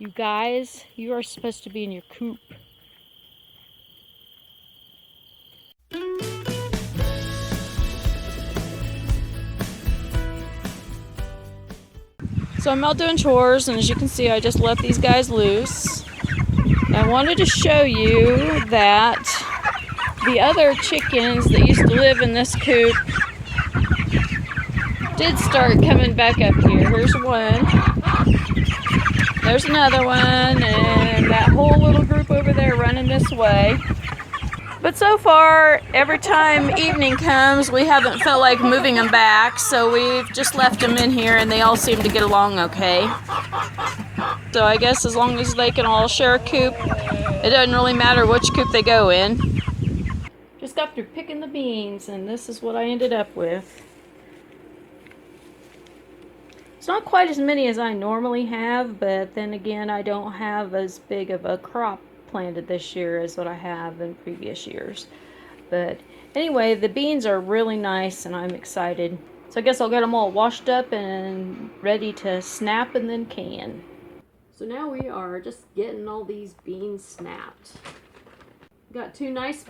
You guys, you are supposed to be in your coop. So I'm out doing chores, and as you can see, I just let these guys loose. And I wanted to show you that the other chickens that used to live in this coop did start coming back up here. Here's one. There's another one, and that whole little group over there running this way. But so far, every time evening comes, we haven't felt like moving them back, so we've just left them in here, and they all seem to get along okay. So I guess as long as they can all share a coop, it doesn't really matter which coop they go in. Just got through picking the beans, and this is what I ended up with. It's not quite as many as I normally have, but then again, I don't have as big of a crop planted this year as what I have in previous years. But anyway, the beans are really nice, and I'm excited. So I guess I'll get them all washed up and ready to snap and then can. So now we are just getting all these beans snapped. Got two nice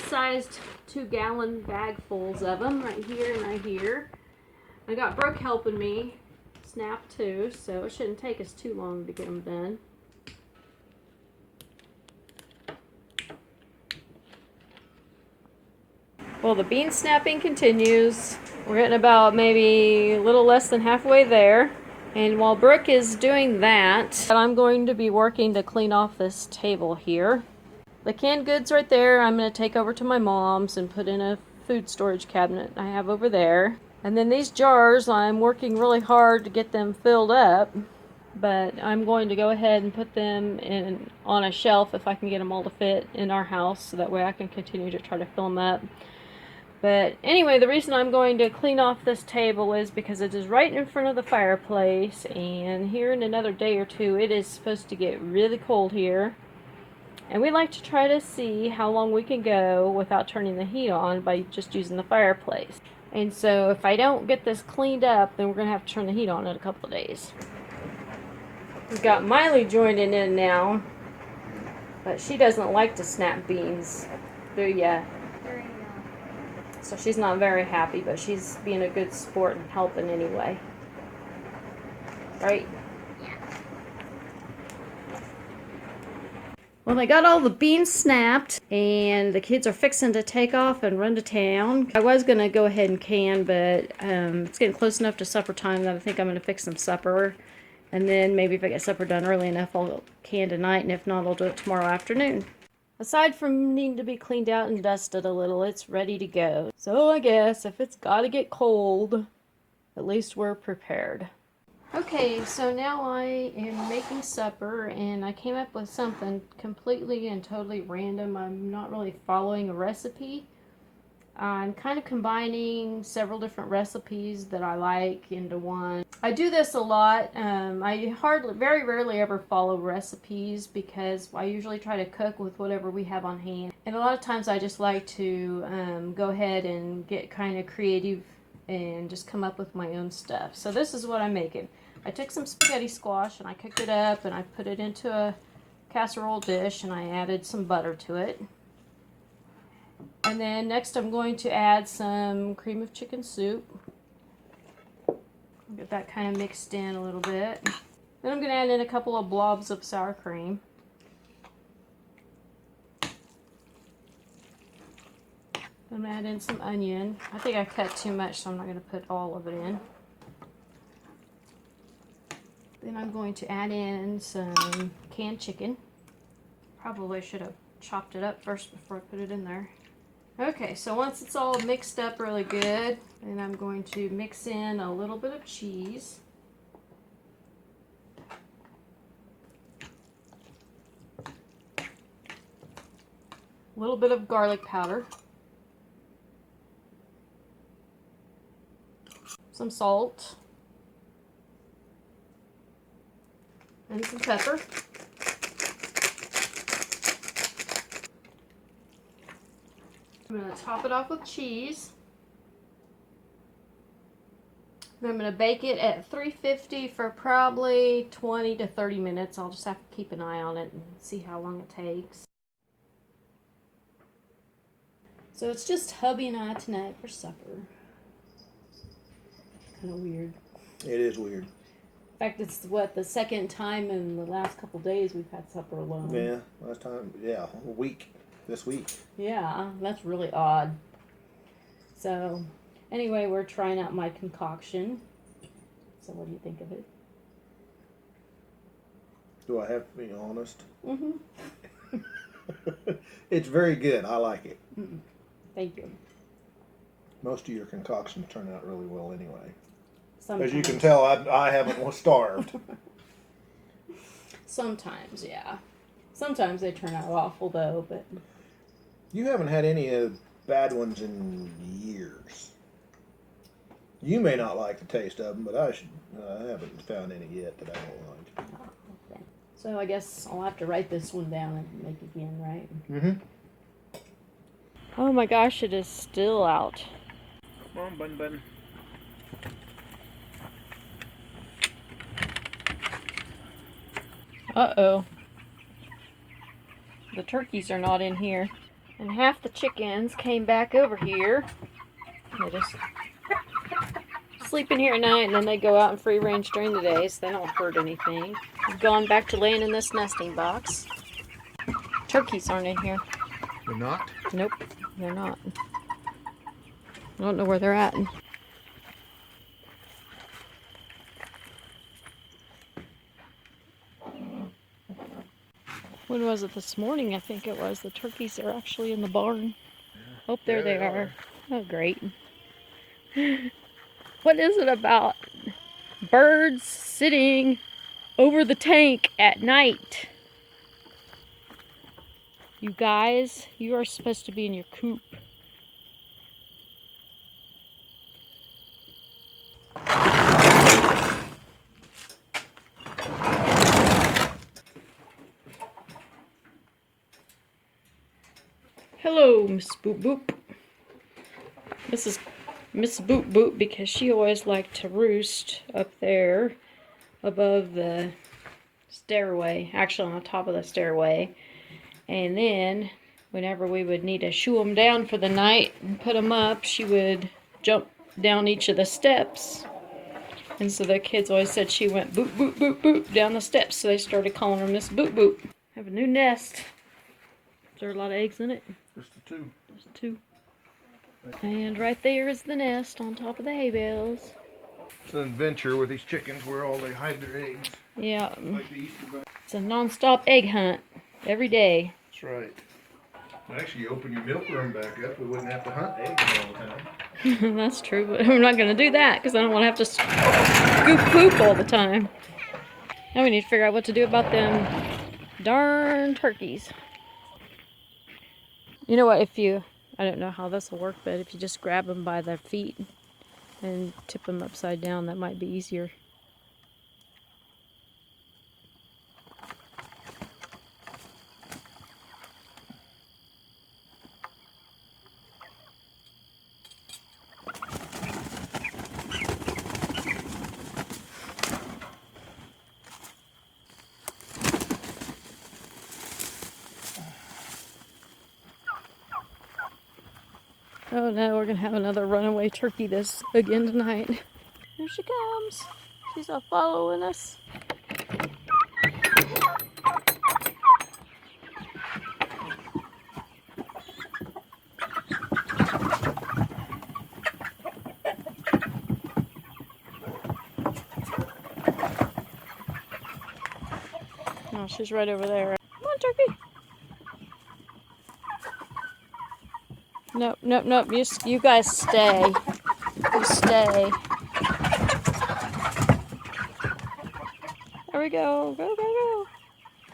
sized 2-gallon bagfuls of them right here and right here. I got Brooke helping me snap too, so it shouldn't take us too long to get them done. Well, the bean snapping continues. We're getting about maybe a little less than halfway there. And while Brooke is doing that, I'm going to be working to clean off this table here. The canned goods right there, I'm going to take over to my mom's and put in a food storage cabinet I have over there. And then these jars, I'm working really hard to get them filled up, but I'm going to go ahead and put them on a shelf if I can get them all to fit in our house, so that way I can continue to try to fill them up. But anyway, the reason I'm going to clean off this table is because it is right in front of the fireplace, and here in another day or two it is supposed to get really cold here. And we like to try to see how long we can go without turning the heat on by just using the fireplace. And so if I don't get this cleaned up, then we're going to have to turn the heat on in a couple of days. We've got Miley joining in now, but she doesn't like to snap beans, do ya? So she's not very happy, but she's being a good sport and helping anyway. Right? Well, I got all the beans snapped, and the kids are fixing to take off and run to town. I was going to go ahead and can, but it's getting close enough to supper time that I think I'm going to fix some supper. And then maybe if I get supper done early enough, I'll can tonight, and if not, I'll do it tomorrow afternoon. Aside from needing to be cleaned out and dusted a little, it's ready to go. So I guess if it's got to get cold, at least we're prepared. Okay, so now I am making supper, and I came up with something completely and totally random. I'm not really following a recipe. I'm kind of combining several different recipes that I like into one. I do this a lot. I very rarely ever follow recipes because I usually try to cook with whatever we have on hand. And a lot of times I just like to go ahead and get kind of creative and just come up with my own stuff. So this is what I'm making. I took some spaghetti squash and I cooked it up, and I put it into a casserole dish, and I added some butter to it. And then next I'm going to add some cream of chicken soup. Get that kind of mixed in a little bit. Then I'm going to add in a couple of blobs of sour cream. I'm going to add in some onion. I think I cut too much, so I'm not going to put all of it in. Then I'm going to add in some canned chicken. Probably should have chopped it up first before I put it in there. Okay, so once it's all mixed up really good, then I'm going to mix in a little bit of cheese. A little bit of garlic powder. Some salt. And some pepper. I'm going to top it off with cheese. And I'm going to bake it at 350 for probably 20 to 30 minutes. I'll just have to keep an eye on it and see how long it takes. So it's just hubby and I tonight for supper. Kind of weird. It is weird. In fact, it's the second time in the last couple days we've had supper alone. Yeah, last time, yeah, a week. This week. Yeah, that's really odd. So, anyway, we're trying out my concoction. So, what do you think of it? Do I have to be honest? Mm-hmm. It's very good. I like it. Mm-mm. Thank you. Most of your concoctions turn out really well anyway. Sometimes. As you can tell, I haven't starved. Sometimes, yeah. Sometimes they turn out awful, though, but... You haven't had any bad ones in years. You may not like the taste of them, but I haven't found any yet that I don't like. Oh, okay. So I guess I'll have to write this one down and make again, right? Mm-hmm. Oh my gosh, it is still out. Come on, Bun Bun. Uh-oh. The turkeys are not in here. And half the chickens came back over here. They just sleep in here at night and then they go out in free range during the day so they don't hurt anything. They've gone back to laying in this nesting box. Turkeys aren't in here. They're not? Nope, they're not. I don't know where they're at. When was it? This morning, I think it was. The turkeys are actually in the barn. Oh, there they are. Oh, great. What is it about birds sitting over the tank at night? You guys, you are supposed to be in your coop. Hello, Miss Boop Boop. This is Miss Boop Boop because she always liked to roost up there above the stairway, actually on top of the stairway. And then whenever we would need to shoo them down for the night and put them up, she would jump down each of the steps. And so the kids always said she went boop, boop, boop, boop down the steps. So they started calling her Miss Boop Boop. Have a new nest. Is there a lot of eggs in it? Just the two. Just two. And right there is the nest on top of the hay bales. It's an adventure with these chickens where all they hide their eggs. Yeah. Like the Easter bunny. It's a non-stop egg hunt every day. That's right. Actually, you open your milk room back up, we wouldn't have to hunt eggs all the time. That's true, but I'm not going to do that because I don't want to have to scoop poop all the time. Now we need to figure out what to do about them darn turkeys. You know what, I don't know how this will work, but if you just grab them by their feet and tip them upside down, that might be easier. Oh no, we're gonna have another runaway turkey again tonight. Here she comes. She's all following us. Oh, she's right over there. Come on, turkey. Nope, nope, nope. You guys stay. You stay. There we go. Go, go, go.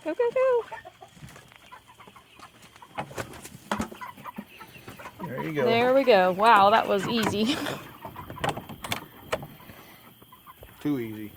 Go, go, go. There you go. There we go. Wow, that was easy. Too easy.